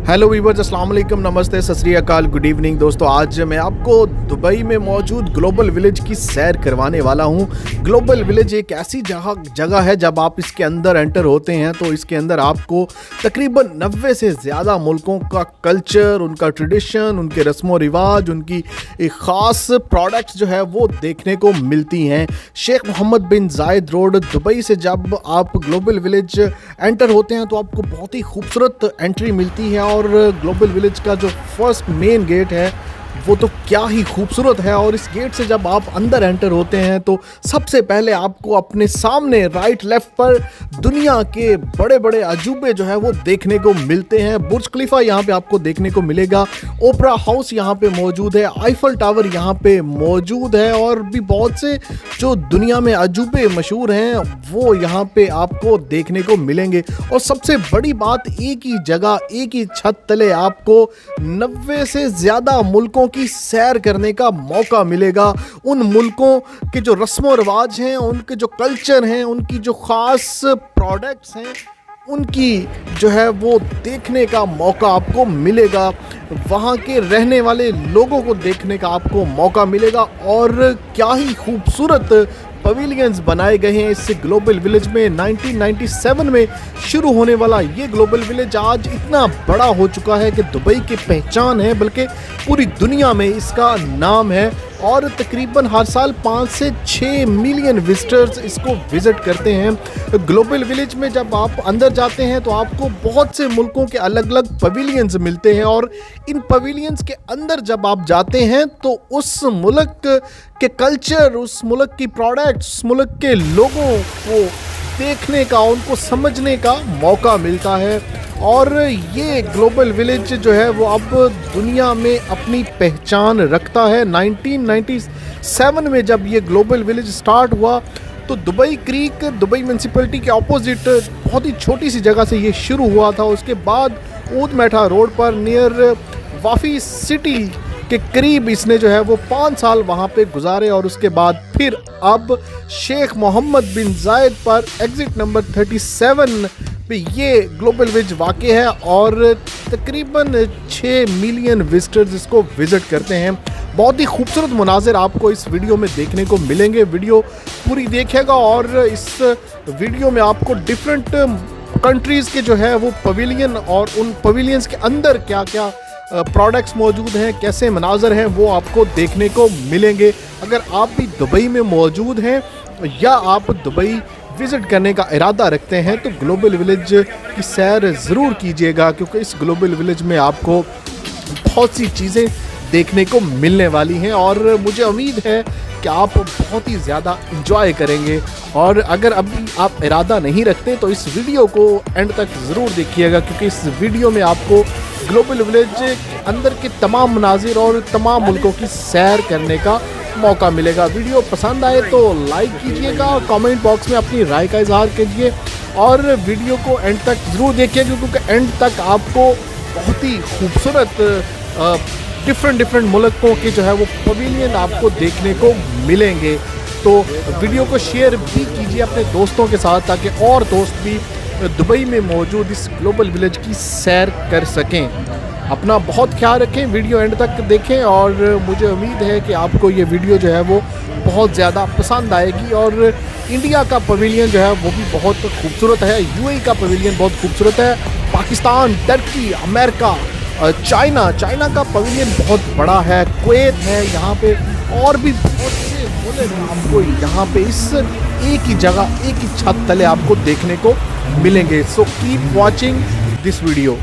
Hello viewers, अस्सलाम वालेकुम, नमस्ते, सत श्री अकाल, गुड इवनिंग दोस्तों। आज मैं आपको दुबई में मौजूद ग्लोबल विलेज की सैर करवाने वाला हूं। ग्लोबल विलेज एक ऐसी जगह है, जब आप इसके अंदर एंटर होते हैं तो इसके अंदर आपको तकरीबन 90 से ज़्यादा मुल्कों का कल्चर, उनका ट्रेडिशन, उनके रस्म व रिवाज, उनकी एक ख़ास प्रोडक्ट्स जो है वो देखने को मिलती हैं। शेख मोहम्मद बिन जायद रोड दुबई से जब आप ग्लोबल विलेज एंटर होते हैं तो आपको बहुत ही खूबसूरत एंट्री मिलती है। और ग्लोबल विलेज का जो फर्स्ट मेन गेट है वो तो क्या ही खूबसूरत है। और इस गेट से जब आप अंदर एंटर होते हैं तो सबसे पहले आपको अपने सामने राइट लेफ्ट पर दुनिया के बड़े बड़े अजूबे जो है वो देखने को मिलते हैं। बुर्ज खलीफा यहाँ पे आपको देखने को मिलेगा, ओपरा हाउस यहाँ पे मौजूद है, आईफल टावर यहाँ पे मौजूद है, और भी बहुत से जो दुनिया में अजूबे मशहूर हैं वो यहाँ पे आपको देखने को मिलेंगे। और सबसे बड़ी बात, एक ही जगह, एक ही छत तले आपको 90 से ज़्यादा मुल्कों की सैर करने का मौका मिलेगा। उन मुल्कों के जो रस्म व रिवाज हैं, उनके जो कल्चर हैं, उनकी जो ख़ास प्रोडक्ट्स हैं, उनकी जो है वो देखने का मौका आपको मिलेगा। वहाँ के रहने वाले लोगों को देखने का आपको मौका मिलेगा। और क्या ही खूबसूरत पवेलियंस बनाए गए हैं इस ग्लोबल विलेज में। 1997 में शुरू होने वाला ये ग्लोबल विलेज आज इतना बड़ा हो चुका है कि दुबई की पहचान है, बल्कि पूरी दुनिया में इसका नाम है। और तकरीबन हर साल 5 से 6 मिलियन विजिटर्स इसको विज़िट करते हैं। ग्लोबल विलेज में जब आप अंदर जाते हैं तो आपको बहुत से मुल्कों के अलग अलग पवेलियंस मिलते हैं। और इन पवेलियंस के अंदर जब आप जाते हैं तो उस मुल्क के कल्चर, उस मुल्क की प्रोडक्ट्स, उस मुल्क के लोगों को देखने का, उनको समझने का मौका मिलता है। और ये ग्लोबल विलेज जो है वो अब दुनिया में अपनी पहचान रखता है। 1997 में जब ये ग्लोबल विलेज स्टार्ट हुआ तो दुबई क्रीक, दुबई म्यूनसिपैलिटी के ऑपोजिट बहुत ही छोटी सी जगह से ये शुरू हुआ था। उसके बाद ऊद मेठा रोड पर नियर वाफी सिटी के करीब इसने जो है वो 5 साल वहाँ पे गुजारे। और उसके बाद फिर अब शेख मोहम्मद बिन जायद पर एग्ज़िट नंबर 37 पे ये ग्लोबल विलेज वाक़ है। और तकरीबन 6 मिलियन विजिटर्स इसको विज़िट करते हैं। बहुत ही खूबसूरत मनाज़िर आपको इस वीडियो में देखने को मिलेंगे। वीडियो पूरी देखिएगा और इस वीडियो में आपको डिफरेंट कंट्रीज़ के जो है वो पवेलियन और उन पवेलियंस के अंदर क्या क्या प्रोडक्ट्स मौजूद हैं, कैसे मनाज़र हैं, वो आपको देखने को मिलेंगे। अगर आप भी दुबई में मौजूद हैं या आप दुबई विज़िट करने का इरादा रखते हैं तो ग्लोबल विलेज की सैर ज़रूर कीजिएगा, क्योंकि इस ग्लोबल विलेज में आपको बहुत सी चीज़ें देखने को मिलने वाली हैं। और मुझे उम्मीद है कि आप बहुत ही ज़्यादा इंजॉय करेंगे। और अगर अभी आप इरादा नहीं रखते तो इस वीडियो को एंड तक ज़रूर देखिएगा, क्योंकि इस वीडियो में आपको ग्लोबल विलेज के अंदर के तमाम मनाज़िर और तमाम मुल्कों की सैर करने का मौका मिलेगा। वीडियो पसंद आए तो लाइक कीजिएगा, कमेंट बॉक्स में अपनी राय का इजहार कीजिए और वीडियो को एंड तक ज़रूर देखिएगा, क्योंकि एंड तक आपको बहुत ही खूबसूरत डिफरेंट मुल्कों के जो है वो पवेलियन आपको देखने को मिलेंगे। तो वीडियो को शेयर भी कीजिए अपने दोस्तों के साथ, ताकि और दोस्त भी दुबई में मौजूद इस ग्लोबल विलेज की सैर कर सकें। अपना बहुत ख्याल रखें, वीडियो एंड तक देखें और मुझे उम्मीद है कि आपको ये वीडियो जो है वो बहुत ज़्यादा पसंद आएगी। और इंडिया का पवेलियन जो है वो भी बहुत खूबसूरत है, यूएई का पवेलियन बहुत खूबसूरत है, पाकिस्तान, टर्की, अमेरिका, चाइना का पवेलियन बहुत बड़ा है, कुवैत है, यहाँ पे और भी बहुत से मुल्क आपको यहाँ पे इस एक ही जगह, एक ही छत तले आपको देखने को मिलेंगे। So keep watching this video.